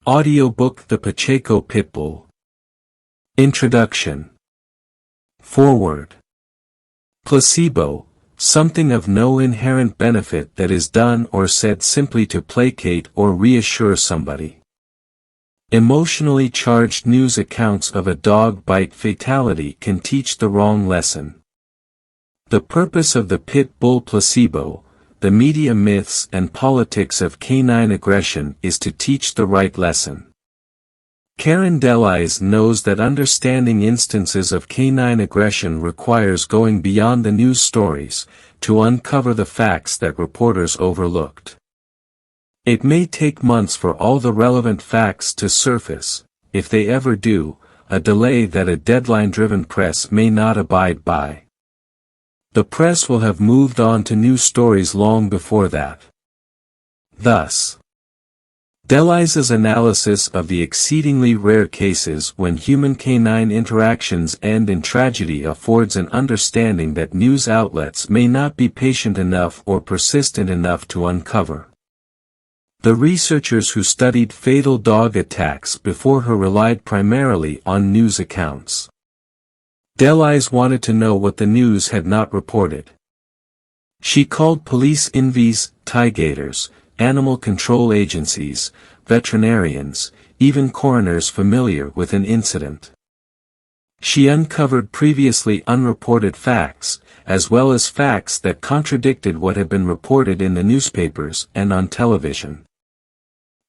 Audiobook The Pacheco Pitbull. Introduction. Foreword. Placebo, something of no inherent benefit that is done or said simply to placate or reassure somebody. Emotionally charged news accounts of a dog bite fatality can teach the wrong lesson. The purpose of the pit bull placebo, the media myths and politics of canine aggression, is to teach the right lesson. Karen Delise knows that understanding instances of canine aggression requires going beyond the news stories, to uncover the facts that reporters overlooked. It may take months for all the relevant facts to surface, if they ever do, a delay that a deadline-driven press may not abide by. The press will have moved on to new stories long before that. Thus, Delise's analysis of the exceedingly rare cases when human-canine interactions end in tragedy affords an understanding that news outlets may not be patient enough or persistent enough to uncover. The researchers who studied fatal dog attacks before her relied primarily on news accounts. Delise wanted to know what the news had not reported. She called police envies, tigators, animal control agencies, veterinarians, even coroners familiar with an incident. She uncovered previously unreported facts, as well as facts that contradicted what had been reported in the newspapers and on television.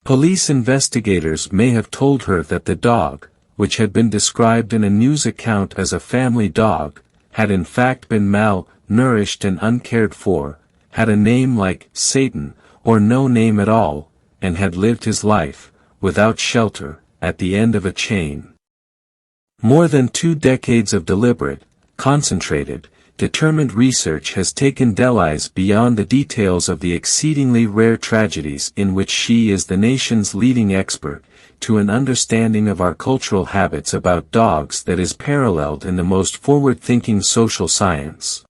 Police investigators may have told her that the dog, which had been described in a news account as a family dog, had in fact been malnourished and uncared for, had a name like Satan, or no name at all, and had lived his life, without shelter, at the end of a chain. More than 2 decades of deliberate, concentrated, determined research has taken Delise beyond the details of the exceedingly rare tragedies in which she is the nation's leading expert, to an understanding of our cultural habits about dogs that is paralleled in the most forward-thinking social science.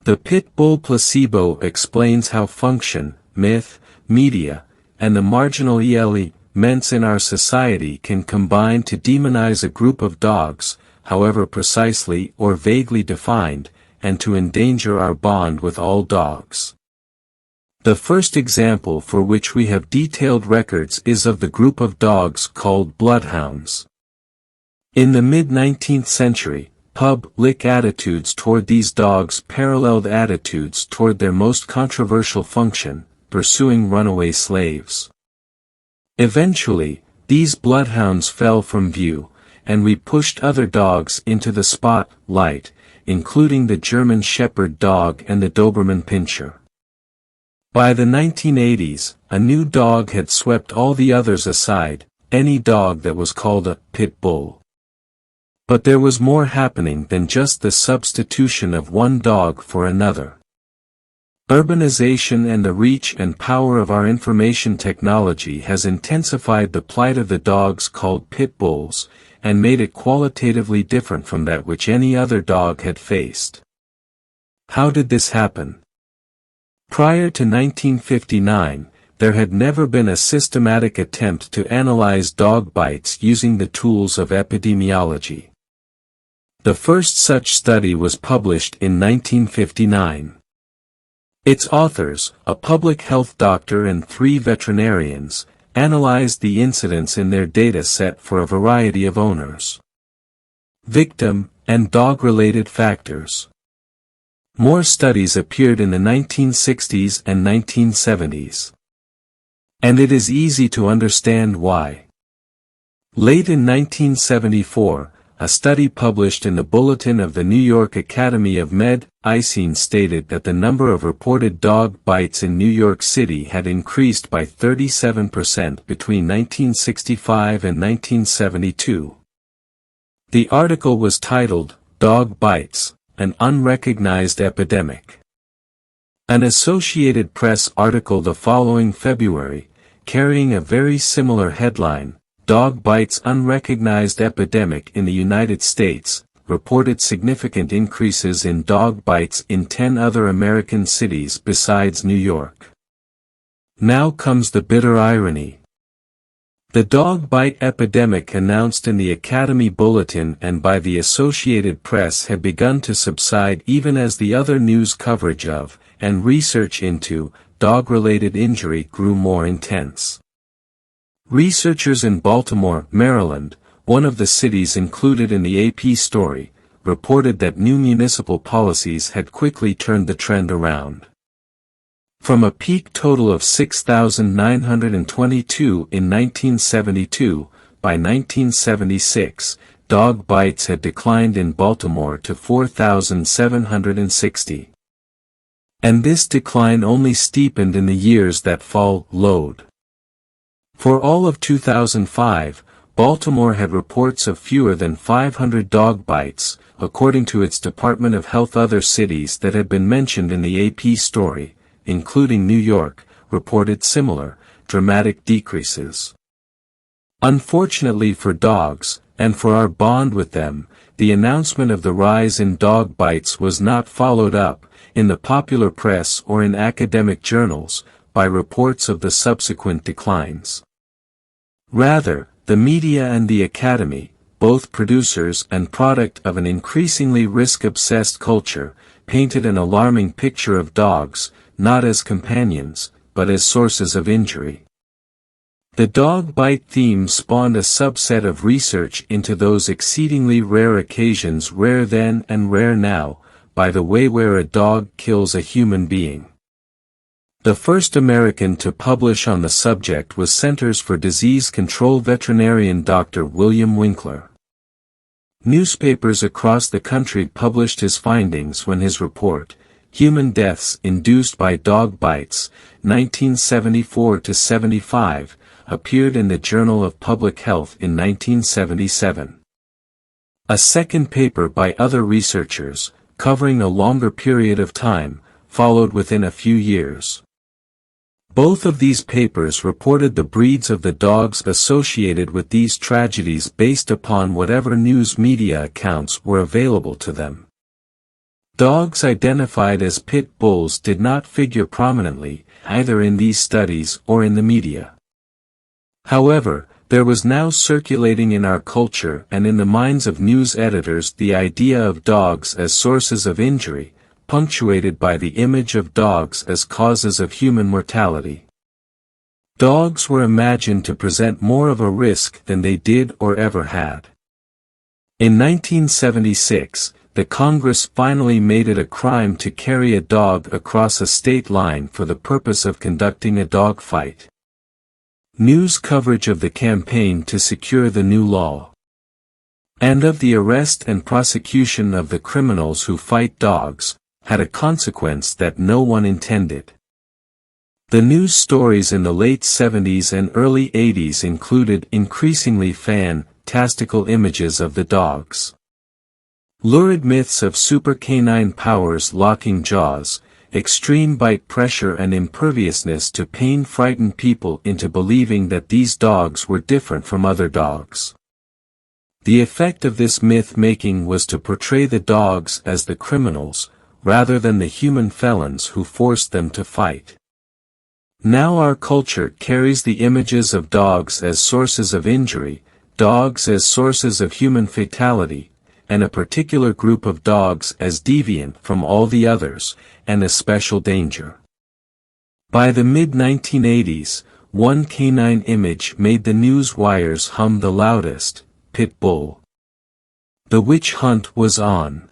The pit bull placebo explains how function, myth, media, and the marginal elements in our society can combine to demonize a group of dogs, however precisely or vaguely defined, and to endanger our bond with all dogs. The first example for which we have detailed records is of the group of dogs called bloodhounds. In the mid-19th century, public attitudes toward these dogs paralleled attitudes toward their most controversial function, pursuing runaway slaves. Eventually, these bloodhounds fell from view, and we pushed other dogs into the spotlight, including the German Shepherd dog and the Doberman Pinscher. By the 1980s, a new dog had swept all the others aside, any dog that was called a pit bull. But there was more happening than just the substitution of one dog for another. Urbanization and the reach and power of our information technology has intensified the plight of the dogs called pit bulls, and made it qualitatively different from that which any other dog had faced. How did this happen? Prior to 1959, there had never been a systematic attempt to analyze dog bites using the tools of epidemiology. The first such study was published in 1959. Its authors, a public health doctor and 3 veterinarians, analyzed the incidence in their data set for a variety of owners, victim, and dog-related factors. More studies appeared in the 1960s and 1970s. And it is easy to understand why. Late in 1974, a study published in the Bulletin of the New York Academy of Medicine stated that the number of reported dog bites in New York City had increased by 37% between 1965 and 1972. The article was titled, "Dog Bites, an Unrecognized Epidemic." An Associated Press article the following February, carrying a very similar headline, "Dog Bites Unrecognized Epidemic in the United States," reported significant increases in dog bites in 10 other American cities besides New York. Now comes the bitter irony. The dog bite epidemic announced in the Academy Bulletin and by the Associated Press had begun to subside even as the other news coverage of, and research into, dog-related injury grew more intense. Researchers in Baltimore, Maryland, one of the cities included in the AP story, reported that new municipal policies had quickly turned the trend around. From a peak total of 6,922 in 1972, by 1976, dog bites had declined in Baltimore to 4,760. And this decline only steepened in the years that followed. For all of 2005, Baltimore had reports of fewer than 500 dog bites, according to its Department of Health. Other cities that had been mentioned in the AP story, including New York, reported similar, dramatic decreases. Unfortunately for dogs, and for our bond with them, the announcement of the rise in dog bites was not followed up, in the popular press or in academic journals, by reports of the subsequent declines. Rather, the media and the Academy, both producers and product of an increasingly risk-obsessed culture, painted an alarming picture of dogs, not as companions, but as sources of injury. The dog bite theme spawned a subset of research into those exceedingly rare occasions, rare then and rare now, by the way, where a dog kills a human being. The first American to publish on the subject was Centers for Disease Control veterinarian Dr. William Winkler. Newspapers across the country published his findings when his report, Human Deaths Induced by Dog Bites, 1974-75, appeared in the Journal of Public Health in 1977. A second paper by other researchers, covering a longer period of time, followed within a few years. Both of these papers reported the breeds of the dogs associated with these tragedies based upon whatever news media accounts were available to them. Dogs identified as pit bulls did not figure prominently, either in these studies or in the media. However, there was now circulating in our culture and in the minds of news editors the idea of dogs as sources of injury, punctuated by the image of dogs as causes of human mortality. Dogs were imagined to present more of a risk than they did or ever had. In 1976, the Congress finally made it a crime to carry a dog across a state line for the purpose of conducting a dog fight. News coverage of the campaign to secure the new law, and of the arrest and prosecution of the criminals who fight dogs, had a consequence that no one intended. The news stories in the late 70s and early 80s included increasingly fantastical images of the dogs. Lurid myths of super canine powers, locking jaws, extreme bite pressure and imperviousness to pain frightened people into believing that these dogs were different from other dogs. The effect of this myth-making was to portray the dogs as the criminals, rather than the human felons who forced them to fight. Now our culture carries the images of dogs as sources of injury, dogs as sources of human fatality, and a particular group of dogs as deviant from all the others, and a special danger. By the mid-1980s, one canine image made the news wires hum the loudest: pit bull. The witch hunt was on.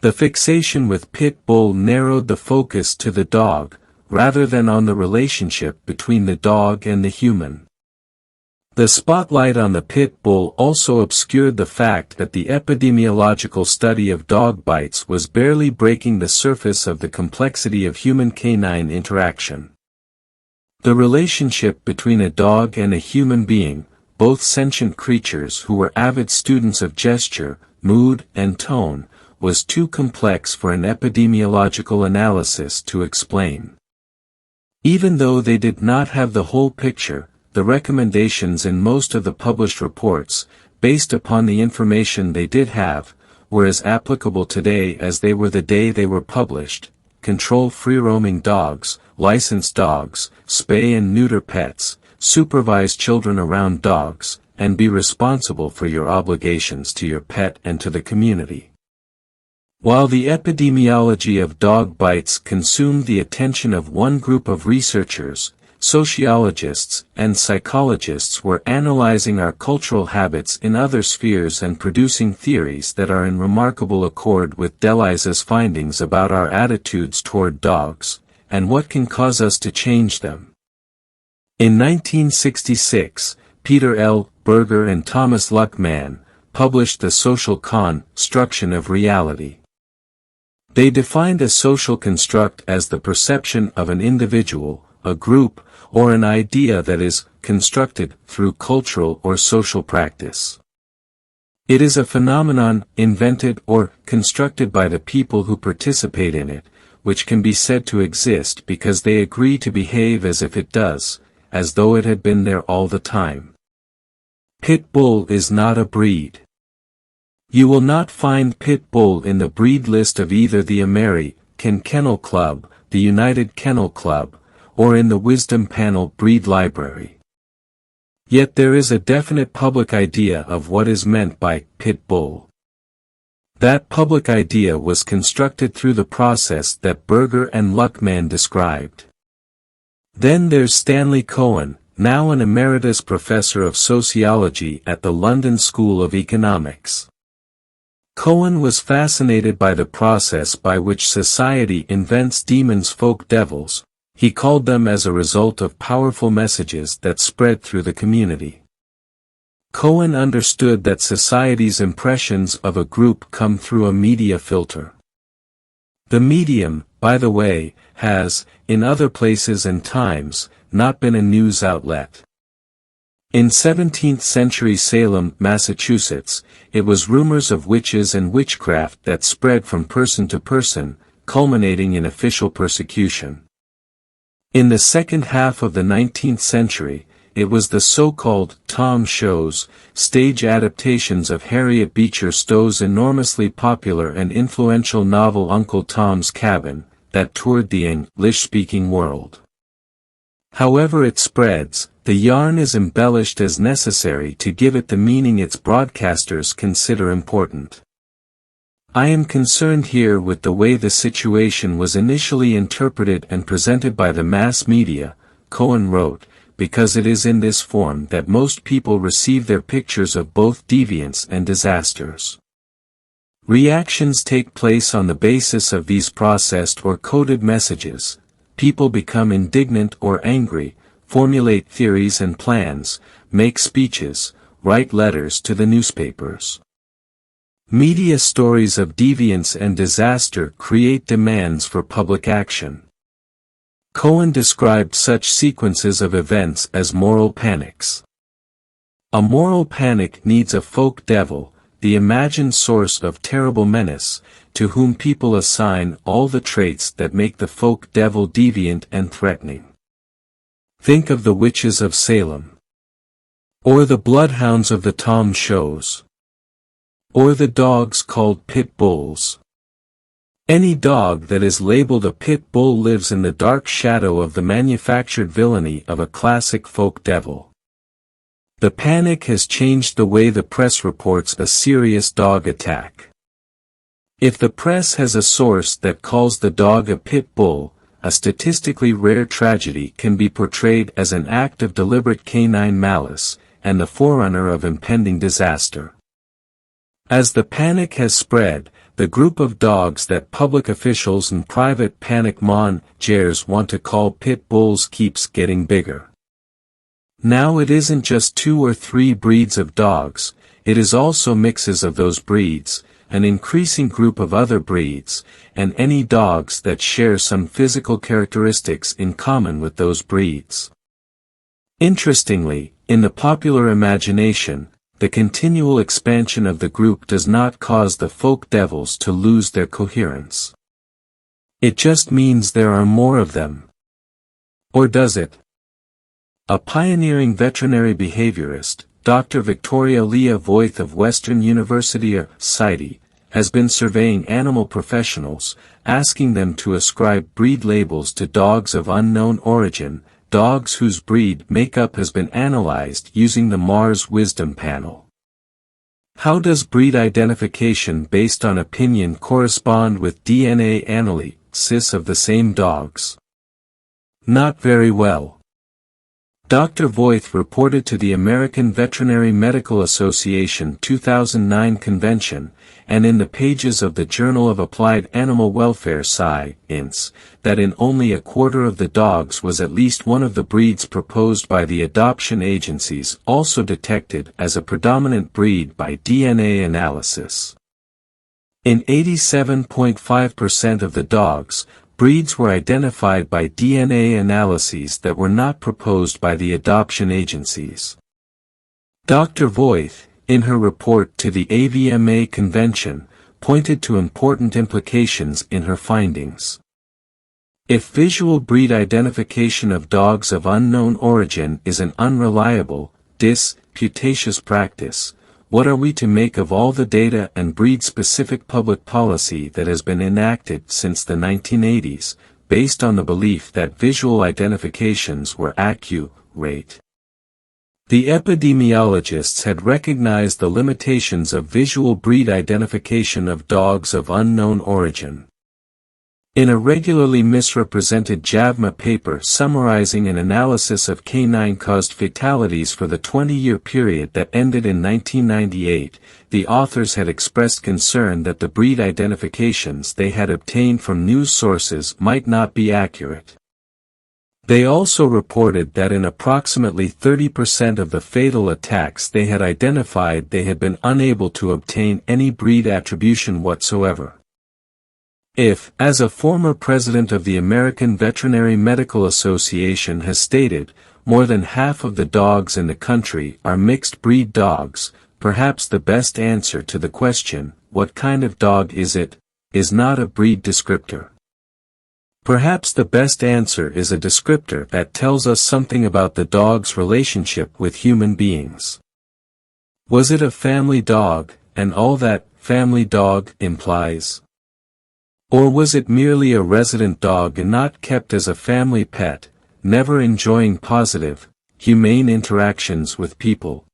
The fixation with pit bull narrowed the focus to the dog, rather than on the relationship between the dog and the human. The spotlight on the pit bull also obscured the fact that the epidemiological study of dog bites was barely breaking the surface of the complexity of human-canine interaction. The relationship between a dog and a human being, both sentient creatures who were avid students of gesture, mood, and tone, was too complex for an epidemiological analysis to explain. Even though they did not have the whole picture, the recommendations in most of the published reports, based upon the information they did have, were as applicable today as they were the day they were published: control free-roaming dogs, license dogs, spay and neuter pets, supervise children around dogs, and be responsible for your obligations to your pet and to the community. While the epidemiology of dog bites consumed the attention of one group of researchers, sociologists and psychologists were analyzing our cultural habits in other spheres and producing theories that are in remarkable accord with Deleuze's findings about our attitudes toward dogs, and what can cause us to change them. In 1966, Peter L. Berger and Thomas Luckman published The Social Construction of Reality. They defined a social construct as the perception of an individual, a group, or an idea that is constructed through cultural or social practice. It is a phenomenon invented or constructed by the people who participate in it, which can be said to exist because they agree to behave as if it does, as though it had been there all the time. Pit bull is not a breed. You will not find pit bull in the breed list of either the American Kennel Club, the United Kennel Club, or in the Wisdom Panel breed library. Yet there is a definite public idea of what is meant by pit bull. That public idea was constructed through the process that Berger and Luckman described. Then there's Stanley Cohen, now an emeritus professor of sociology at the London School of Economics. Cohen was fascinated by the process by which society invents demons, folk devils. He called them as a result of powerful messages that spread through the community. Cohen understood that society's impressions of a group come through a media filter. The medium, by the way, has, in other places and times, not been a news outlet. In 17th-century Salem, Massachusetts, it was rumors of witches and witchcraft that spread from person to person, culminating in official persecution. In the second half of the 19th century, it was the so-called Tom shows, stage adaptations of Harriet Beecher Stowe's enormously popular and influential novel Uncle Tom's Cabin, that toured the English-speaking world. However it spreads, the yarn is embellished as necessary to give it the meaning its broadcasters consider important. I am concerned here with the way the situation was initially interpreted and presented by the mass media, Cohen wrote, because it is in this form that most people receive their pictures of both deviance and disasters. Reactions take place on the basis of these processed or coded messages. People become indignant or angry, formulate theories and plans, make speeches, write letters to the newspapers. Media stories of deviance and disaster create demands for public action. Cohen described such sequences of events as moral panics. A moral panic needs a folk devil, the imagined source of terrible menace, to whom people assign all the traits that make the folk devil deviant and threatening. Think of the witches of Salem. Or the bloodhounds of the Tom shows. Or the dogs called pit bulls. Any dog that is labeled a pit bull lives in the dark shadow of the manufactured villainy of a classic folk devil. The panic has changed the way the press reports a serious dog attack. If the press has a source that calls the dog a pit bull, a statistically rare tragedy can be portrayed as an act of deliberate canine malice, and the forerunner of impending disaster. As the panic has spread, the group of dogs that public officials and private panic managers want to call pit bulls keeps getting bigger. Now it isn't just 2 or 3 breeds of dogs, it is also mixes of those breeds, an increasing group of other breeds, and any dogs that share some physical characteristics in common with those breeds. Interestingly, in the popular imagination, the continual expansion of the group does not cause the folk devils to lose their coherence. It just means there are more of them. Or does it? A pioneering veterinary behaviorist, Dr. Victoria Leah Voith of Western University Society, has been surveying animal professionals, asking them to ascribe breed labels to dogs of unknown origin, dogs whose breed makeup has been analyzed using the Mars Wisdom Panel. How does breed identification based on opinion correspond with DNA analysis of the same dogs? Not very well. Dr. Voith reported to the American Veterinary Medical Association 2009 convention, and in the pages of the Journal of Applied Animal Welfare Science, that in only a quarter of the dogs was at least one of the breeds proposed by the adoption agencies also detected as a predominant breed by DNA analysis. In 87.5% of the dogs, breeds were identified by DNA analyses that were not proposed by the adoption agencies. Dr. Voith, in her report to the AVMA convention, pointed to important implications in her findings. If visual breed identification of dogs of unknown origin is an unreliable, disputatious practice, what are we to make of all the data and breed-specific public policy that has been enacted since the 1980s, based on the belief that visual identifications were accurate? The epidemiologists had recognized the limitations of visual breed identification of dogs of unknown origin. In a regularly misrepresented JAVMA paper summarizing an analysis of canine-caused fatalities for the 20-year period that ended in 1998, the authors had expressed concern that the breed identifications they had obtained from news sources might not be accurate. They also reported that in approximately 30% of the fatal attacks they had identified they had been unable to obtain any breed attribution whatsoever. If, as a former president of the American Veterinary Medical Association has stated, more than half of the dogs in the country are mixed-breed dogs, perhaps the best answer to the question, what kind of dog is it, is not a breed descriptor. Perhaps the best answer is a descriptor that tells us something about the dog's relationship with human beings. Was it a family dog, and all that family dog implies? Or was it merely a resident dog and not kept as a family pet, never enjoying positive, humane interactions with people?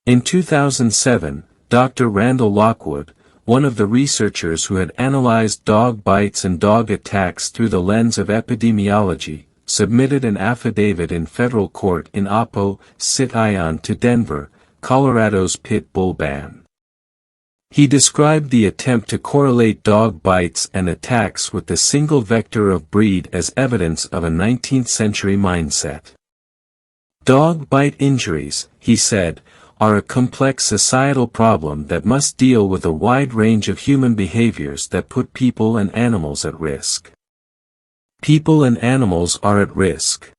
In 2007, Dr. Randall Lockwood, one of the researchers who had analyzed dog bites and dog attacks through the lens of epidemiology, submitted an affidavit in federal court in opposition to Denver, Colorado's pit bull ban. He described the attempt to correlate dog bites and attacks with the single vector of breed as evidence of a 19th-century mindset. Dog bite injuries, he said, are a complex societal problem that must deal with a wide range of human behaviors that put people and animals at risk. People and animals are at risk.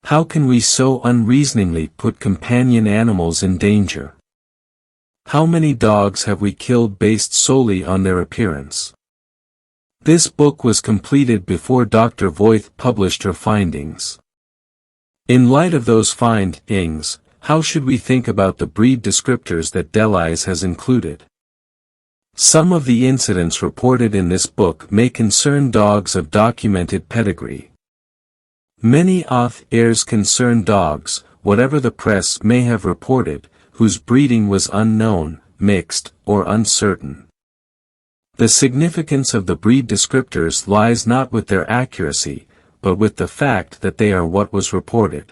How can we so unreasoningly put companion animals in danger? How many dogs have we killed based solely on their appearance? This book was completed before Dr. Voith published her findings. In light of those findings, how should we think about the breed descriptors that Delis has included? Some of the incidents reported in this book may concern dogs of documented pedigree. Many authors concern dogs, whatever the press may have reported, whose breeding was unknown, mixed, or uncertain. The significance of the breed descriptors lies not with their accuracy, but with the fact that they are what was reported.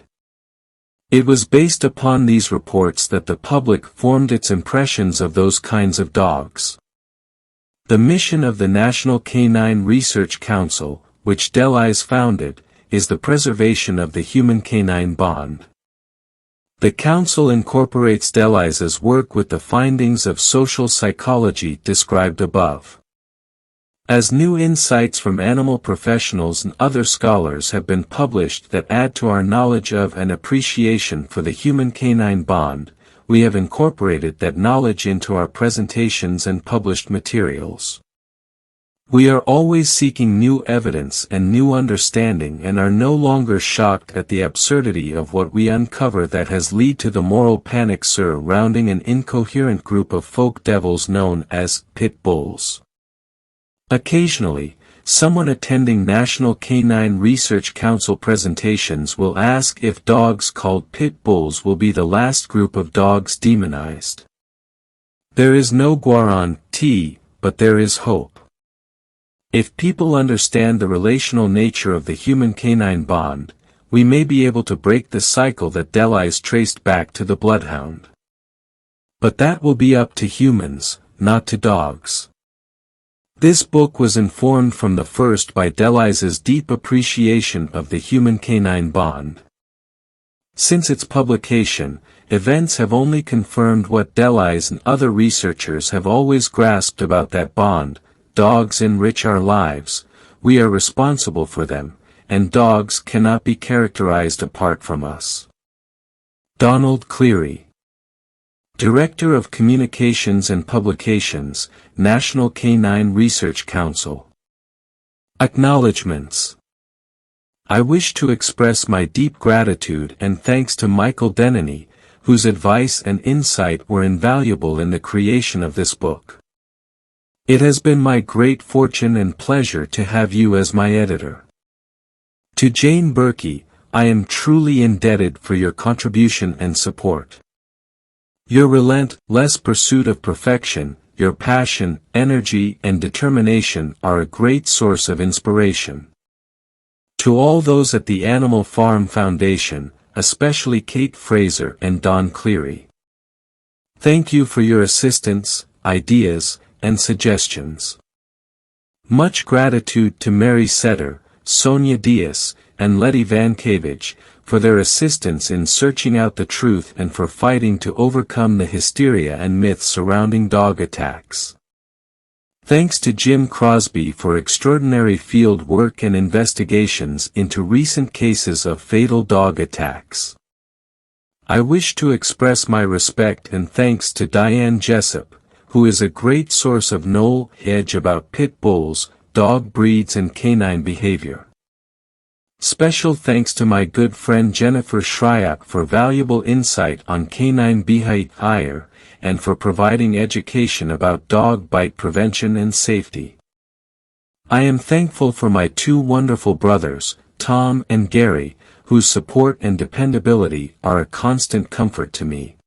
It was based upon these reports that the public formed its impressions of those kinds of dogs. The mission of the National Canine Research Council, which Delis founded, is the preservation of the human-canine bond. The Council incorporates Delis's work with the findings of social psychology described above. As new insights from animal professionals and other scholars have been published that add to our knowledge of and appreciation for the human-canine bond, we have incorporated that knowledge into our presentations and published materials. We are always seeking new evidence and new understanding and are no longer shocked at the absurdity of what we uncover that has led to the moral panic surrounding an incoherent group of folk devils known as pit bulls. Occasionally, Someone attending National Canine Research Council presentations will ask if dogs called pit bulls will be the last group of dogs demonized. There is no guarantee, but there is hope. If people understand the relational nature of the human-canine bond, we may be able to break the cycle that Deleuze traced back to the bloodhound. But that will be up to humans, not to dogs. This book was informed from the first by Deleuze's deep appreciation of the human-canine bond. Since its publication, events have only confirmed what Deleuze and other researchers have always grasped about that bond: dogs enrich our lives, we are responsible for them, and dogs cannot be characterized apart from us. Donald Cleary, Director of Communications and Publications, National Canine Research Council. Acknowledgements. I wish to express my deep gratitude and thanks to Michael Denany, whose advice and insight were invaluable in the creation of this book. It has been my great fortune and pleasure to have you as my editor. To Jane Berkey, I am truly indebted for your contribution and support. Your relentless pursuit of perfection, your passion, energy, and determination are a great source of inspiration. To all those at the Animal Farm Foundation, especially Kate Fraser and Don Cleary, thank you for your assistance, ideas, and suggestions. Much gratitude to Mary Setter, Sonia Diaz, and Letty Vankevich, for their assistance in searching out the truth and for fighting to overcome the hysteria and myths surrounding dog attacks. Thanks to Jim Crosby for extraordinary field work and investigations into recent cases of fatal dog attacks. I wish to express my respect and thanks to Diane Jessup, who is a great source of knowledge about pit bulls, dog breeds and canine behavior. Special thanks to my good friend Jennifer Shryak for valuable insight on canine behavior, and for providing education about dog bite prevention and safety. I am thankful for my two wonderful brothers, Tom and Gary, whose support and dependability are a constant comfort to me.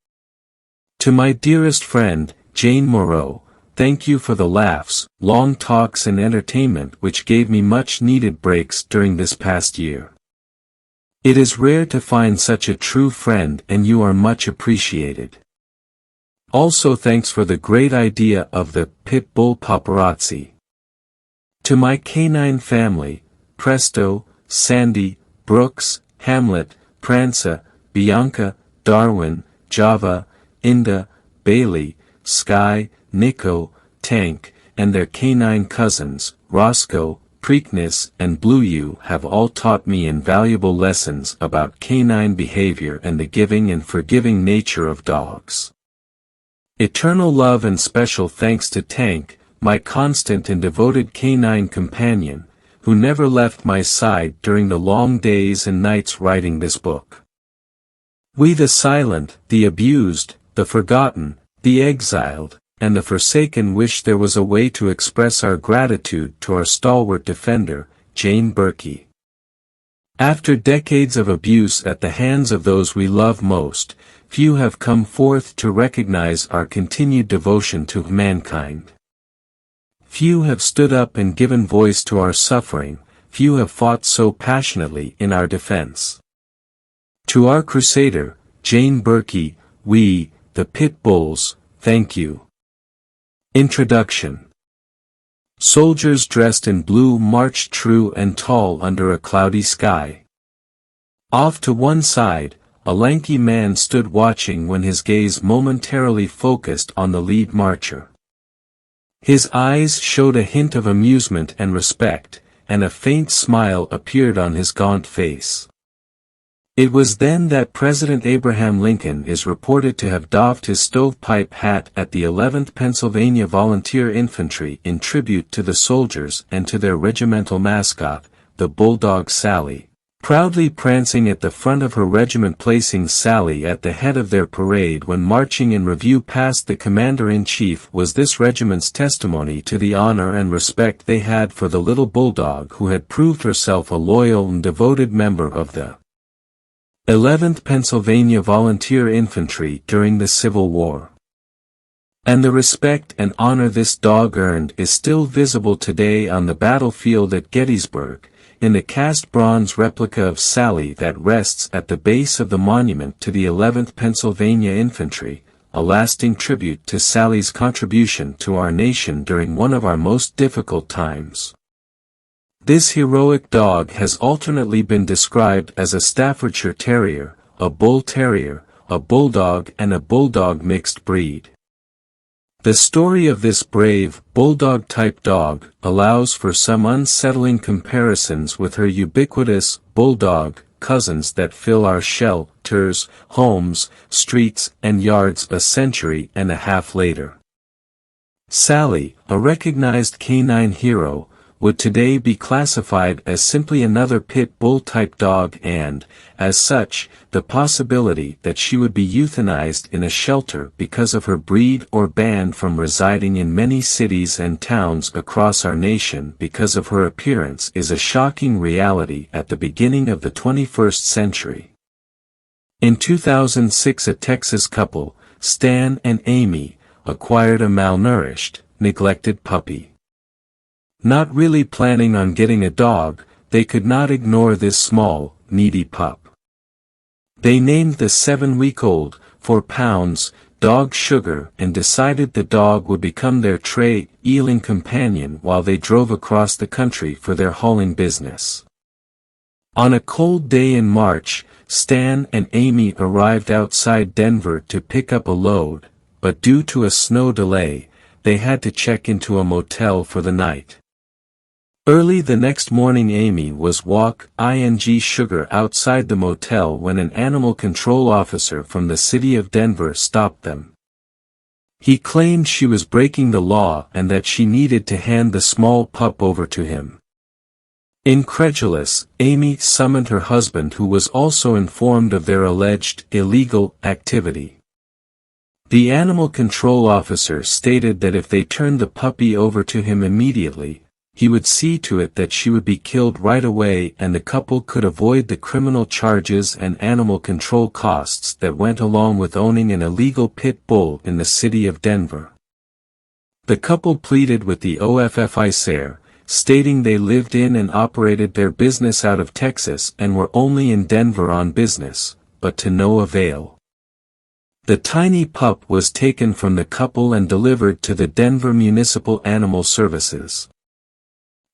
To my dearest friend, Jane Moreau, thank you for the laughs, long talks and entertainment which gave me much needed breaks during this past year. It is rare to find such a true friend and you are much appreciated. Also thanks for the great idea of the pit bull paparazzi. To my canine family, Presto, Sandy, Brooks, Hamlet, Prancer, Bianca, Darwin, Java, Inda, Bailey, Sky, Nico, Tank, and their canine cousins, Roscoe, Preakness and Blue You have all taught me invaluable lessons about canine behavior and the giving and forgiving nature of dogs. Eternal love and special thanks to Tank, my constant and devoted canine companion, who never left my side during the long days and nights writing this book. We the silent, the abused, the forgotten, the exiled, and the forsaken wish there was a way to express our gratitude to our stalwart defender, Jane Berkey. After decades of abuse at the hands of those we love most, few have come forth to recognize our continued devotion to mankind. Few have stood up and given voice to our suffering, few have fought so passionately in our defense. To our crusader, Jane Berkey, we, the Pit Bulls, thank you. Introduction. Soldiers dressed in blue marched true and tall under a cloudy sky. Off to one side, a lanky man stood watching when his gaze momentarily focused on the lead marcher. His eyes showed a hint of amusement and respect, and a faint smile appeared on his gaunt face. It was then that President Abraham Lincoln is reported to have doffed his stovepipe hat at the 11th Pennsylvania Volunteer Infantry in tribute to the soldiers and to their regimental mascot, the bulldog Sally, proudly prancing at the front of her regiment, placing Sally at the head of their parade when marching in review past the commander-in-chief, was this regiment's testimony to the honor and respect they had for the little bulldog who had proved herself a loyal and devoted member of the 11th Pennsylvania Volunteer Infantry during the Civil War. And the respect and honor this dog earned is still visible today on the battlefield at Gettysburg, in the cast bronze replica of Sally that rests at the base of the monument to the 11th Pennsylvania Infantry, a lasting tribute to Sally's contribution to our nation during one of our most difficult times. This heroic dog has alternately been described as a Staffordshire Terrier, a Bull Terrier, a Bulldog and a Bulldog mixed breed. The story of this brave, bulldog-type dog allows for some unsettling comparisons with her ubiquitous, bulldog, cousins that fill our shelters, homes, streets, and yards a century and a half later. Sally, a recognized canine hero, would today be classified as simply another pit bull-type dog and, as such, the possibility that she would be euthanized in a shelter because of her breed or banned from residing in many cities and towns across our nation because of her appearance is a shocking reality at the beginning of the 21st century. In 2006, a Texas couple, Stan and Amy, acquired a malnourished, neglected puppy. Not really planning on getting a dog, they could not ignore this small, needy pup. They named the 7-week-old, 4 pounds, dog Sugar and decided the dog would become their trailing companion while they drove across the country for their hauling business. On a cold day in March, Stan and Amy arrived outside Denver to pick up a load, but due to a snow delay, they had to check into a motel for the night. Early the next morning, Amy was walking Sugar outside the motel when an animal control officer from the city of Denver stopped them. He claimed she was breaking the law and that she needed to hand the small pup over to him. Incredulous, Amy summoned her husband, who was also informed of their alleged illegal activity. The animal control officer stated that if they turned the puppy over to him immediately, he would see to it that she would be killed right away and the couple could avoid the criminal charges and animal control costs that went along with owning an illegal pit bull in the city of Denver. The couple pleaded with the officer, stating they lived in and operated their business out of Texas and were only in Denver on business, but to no avail. The tiny pup was taken from the couple and delivered to the Denver Municipal Animal Services.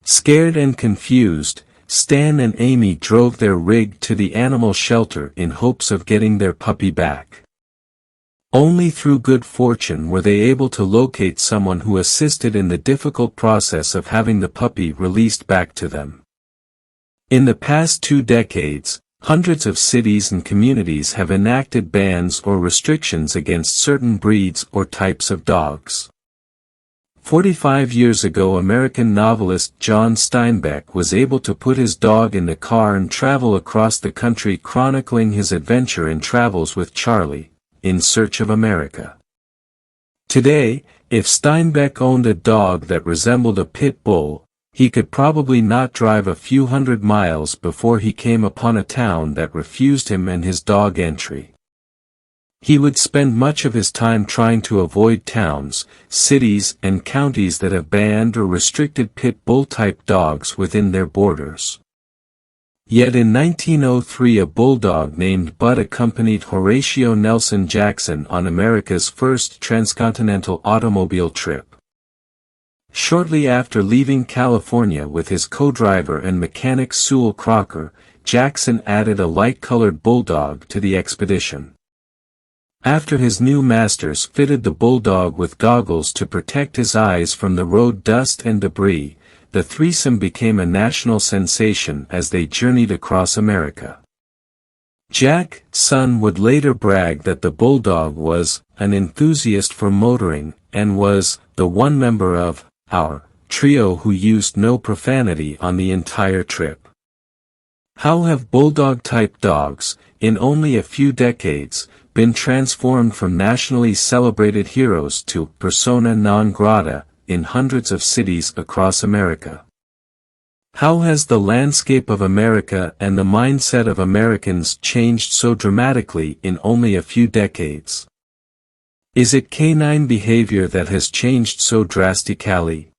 Scared and confused, Stan and Amy drove their rig to the animal shelter in hopes of getting their puppy back. Only through good fortune were they able to locate someone who assisted in the difficult process of having the puppy released back to them. In the past 2 decades, hundreds of cities and communities have enacted bans or restrictions against certain breeds or types of dogs. 45 years ago, American novelist John Steinbeck was able to put his dog in the car and travel across the country chronicling his adventure in Travels with Charlie, in Search of America. Today, if Steinbeck owned a dog that resembled a pit bull, he could probably not drive a few hundred miles before he came upon a town that refused him and his dog entry. He would spend much of his time trying to avoid towns, cities, and counties that have banned or restricted pit bull-type dogs within their borders. Yet in 1903, a bulldog named Bud accompanied Horatio Nelson Jackson on America's first transcontinental automobile trip. Shortly after leaving California with his co-driver and mechanic Sewell Crocker, Jackson added a light-colored bulldog to the expedition. After his new masters fitted the bulldog with goggles to protect his eyes from the road dust and debris, the threesome became a national sensation as they journeyed across America. Jackson would later brag that the bulldog was an enthusiast for motoring and was the one member of our trio who used no profanity on the entire trip. How have bulldog-type dogs, in only a few decades, been transformed from nationally celebrated heroes to persona non grata in hundreds of cities across America? How has the landscape of America and the mindset of Americans changed so dramatically in only a few decades? Is it canine behavior that has changed so drastically?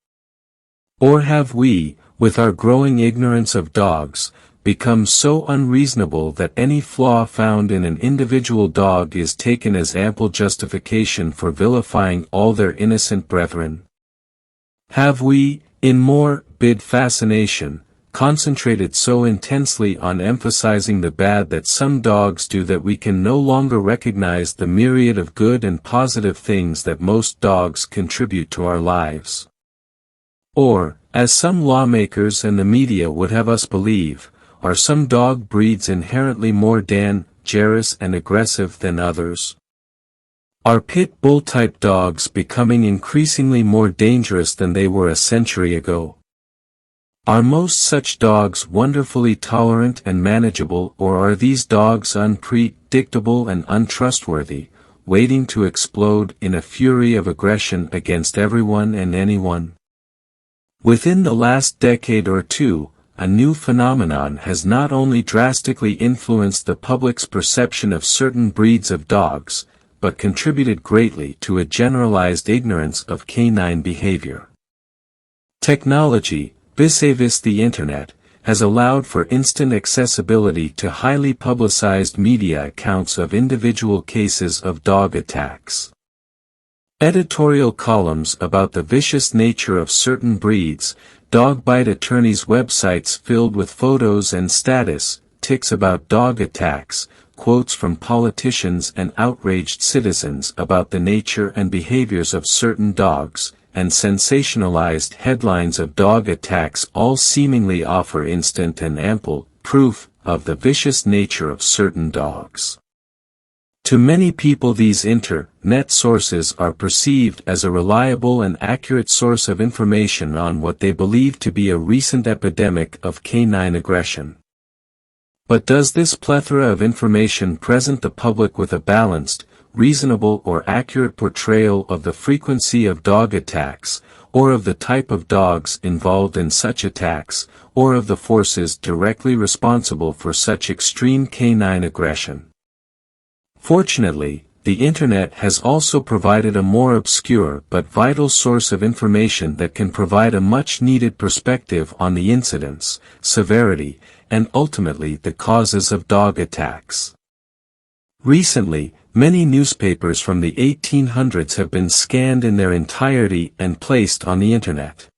Or have we, with our growing ignorance of dogs, become so unreasonable that any flaw found in an individual dog is taken as ample justification for vilifying all their innocent brethren? Have we, in morbid fascination, concentrated so intensely on emphasizing the bad that some dogs do that we can no longer recognize the myriad of good and positive things that most dogs contribute to our lives? Or, as some lawmakers and the media would have us believe, are some dog breeds inherently more dangerous and aggressive than others? Are pit bull-type dogs becoming increasingly more dangerous than they were a century ago? Are most such dogs wonderfully tolerant and manageable, or are these dogs unpredictable and untrustworthy, waiting to explode in a fury of aggression against everyone and anyone? Within the last decade or two, a new phenomenon has not only drastically influenced the public's perception of certain breeds of dogs, but contributed greatly to a generalized ignorance of canine behavior. Technology, vis the Internet, has allowed for instant accessibility to highly publicized media accounts of individual cases of dog attacks. Editorial columns about the vicious nature of certain breeds, dog bite attorneys' websites filled with photos and statistics about dog attacks, quotes from politicians and outraged citizens about the nature and behaviors of certain dogs, and sensationalized headlines of dog attacks all seemingly offer instant and ample proof of the vicious nature of certain dogs. To many people, these internet sources are perceived as a reliable and accurate source of information on what they believe to be a recent epidemic of canine aggression. But does this plethora of information present the public with a balanced, reasonable or accurate portrayal of the frequency of dog attacks, or of the type of dogs involved in such attacks, or of the forces directly responsible for such extreme canine aggression? Fortunately, the Internet has also provided a more obscure but vital source of information that can provide a much-needed perspective on the incidence, severity, and ultimately the causes of dog attacks. Recently, many newspapers from the 1800s have been scanned in their entirety and placed on the Internet.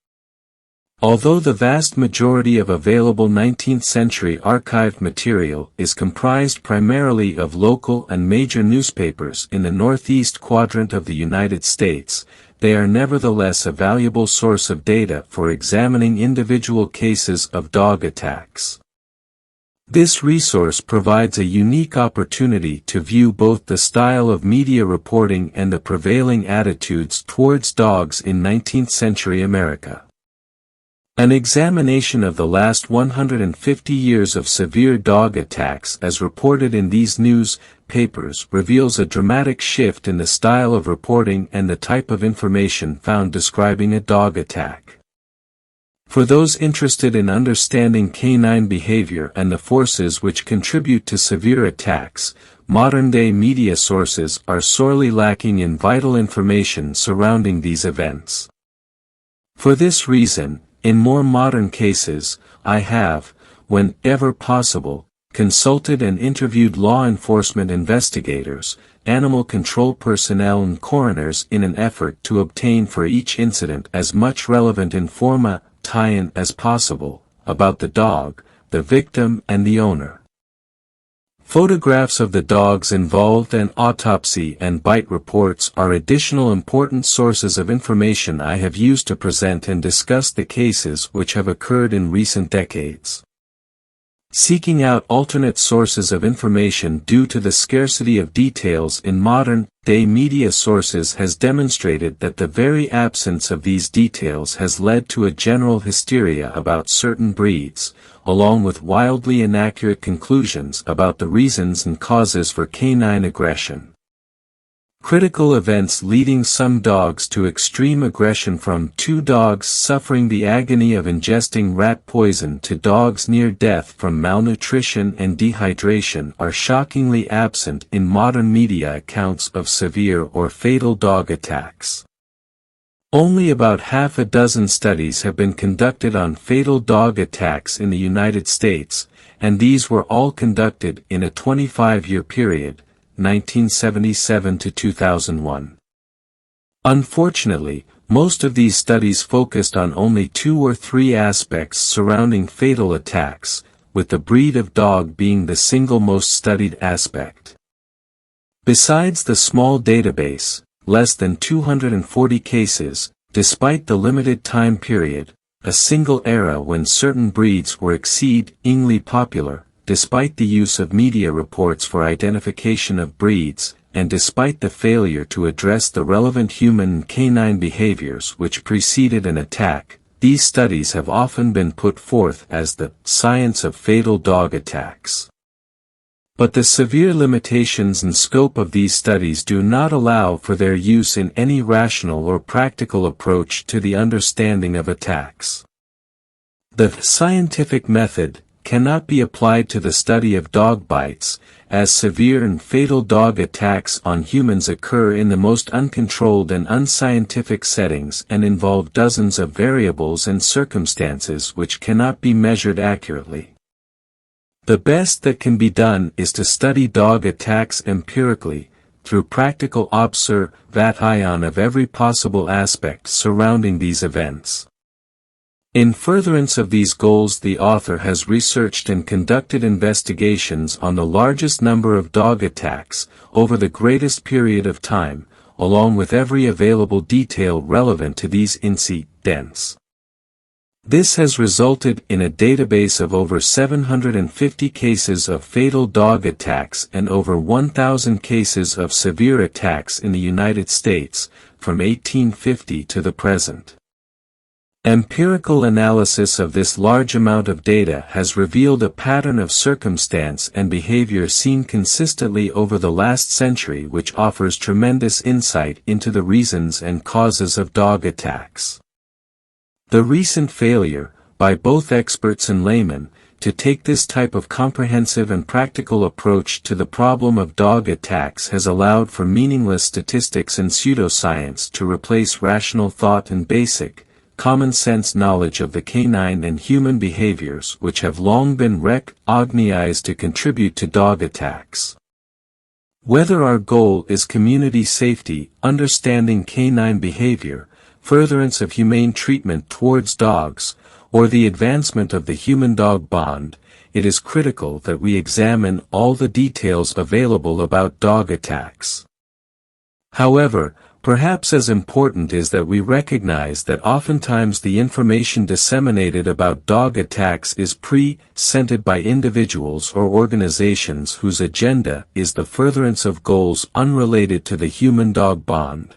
Although the vast majority of available 19th-century archived material is comprised primarily of local and major newspapers in the northeast quadrant of the United States, they are nevertheless a valuable source of data for examining individual cases of dog attacks. This resource provides a unique opportunity to view both the style of media reporting and the prevailing attitudes towards dogs in 19th-century America. An examination of the last 150 years of severe dog attacks as reported in these newspapers reveals a dramatic shift in the style of reporting and the type of information found describing a dog attack. For those interested in understanding canine behavior and the forces which contribute to severe attacks, modern-day media sources are sorely lacking in vital information surrounding these events. For this reason, in more modern cases, I have, whenever possible, consulted and interviewed law enforcement investigators, animal control personnel and coroners in an effort to obtain for each incident as much relevant information as possible, about the dog, the victim and the owner. Photographs of the dogs involved and autopsy and bite reports are additional important sources of information I have used to present and discuss the cases which have occurred in recent decades. Seeking out alternate sources of information due to the scarcity of details in modern-day media sources has demonstrated that the very absence of these details has led to a general hysteria about certain breeds, along with wildly inaccurate conclusions about the reasons and causes for canine aggression. Critical events leading some dogs to extreme aggression, from 2 dogs suffering the agony of ingesting rat poison to dogs near death from malnutrition and dehydration, are shockingly absent in modern media accounts of severe or fatal dog attacks. Only about half a dozen studies have been conducted on fatal dog attacks in the United States, and these were all conducted in a 25-year period, 1977 to 2001. Unfortunately, most of these studies focused on only 2 or 3 aspects surrounding fatal attacks, with the breed of dog being the single most studied aspect. Besides the small database, less than 240 cases, despite the limited time period, a single era when certain breeds were exceedingly popular, despite the use of media reports for identification of breeds, and despite the failure to address the relevant human and canine behaviors which preceded an attack, these studies have often been put forth as the science of fatal dog attacks. But the severe limitations and scope of these studies do not allow for their use in any rational or practical approach to the understanding of attacks. The scientific method cannot be applied to the study of dog bites, as severe and fatal dog attacks on humans occur in the most uncontrolled and unscientific settings and involve dozens of variables and circumstances which cannot be measured accurately. The best that can be done is to study dog attacks empirically, through practical observation of every possible aspect surrounding these events. In furtherance of these goals, the author has researched and conducted investigations on the largest number of dog attacks, over the greatest period of time, along with every available detail relevant to these incidents. This has resulted in a database of over 750 cases of fatal dog attacks and over 1,000 cases of severe attacks in the United States, from 1850 to the present. Empirical analysis of this large amount of data has revealed a pattern of circumstance and behavior seen consistently over the last century, which offers tremendous insight into the reasons and causes of dog attacks. The recent failure, by both experts and laymen, to take this type of comprehensive and practical approach to the problem of dog attacks has allowed for meaningless statistics and pseudoscience to replace rational thought and basic, common-sense knowledge of the canine and human behaviors which have long been recognized to contribute to dog attacks. Whether our goal is community safety, understanding canine behavior, furtherance of humane treatment towards dogs, or the advancement of the human-dog bond, it is critical that we examine all the details available about dog attacks. However, perhaps as important is that we recognize that oftentimes the information disseminated about dog attacks is presented by individuals or organizations whose agenda is the furtherance of goals unrelated to the human-dog bond.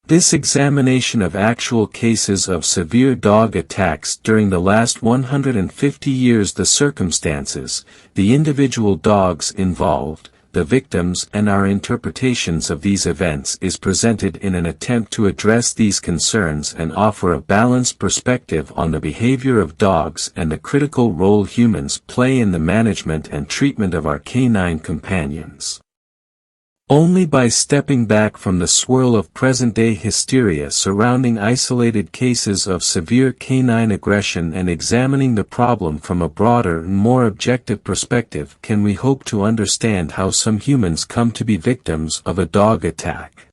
This examination of actual cases of severe dog attacks during the last 150 years, the circumstances, the individual dogs involved, the victims and our interpretations of these events is presented in an attempt to address these concerns and offer a balanced perspective on the behavior of dogs and the critical role humans play in the management and treatment of our canine companions. Only by stepping back from the swirl of present-day hysteria surrounding isolated cases of severe canine aggression and examining the problem from a broader and more objective perspective can we hope to understand how some humans come to be victims of a dog attack.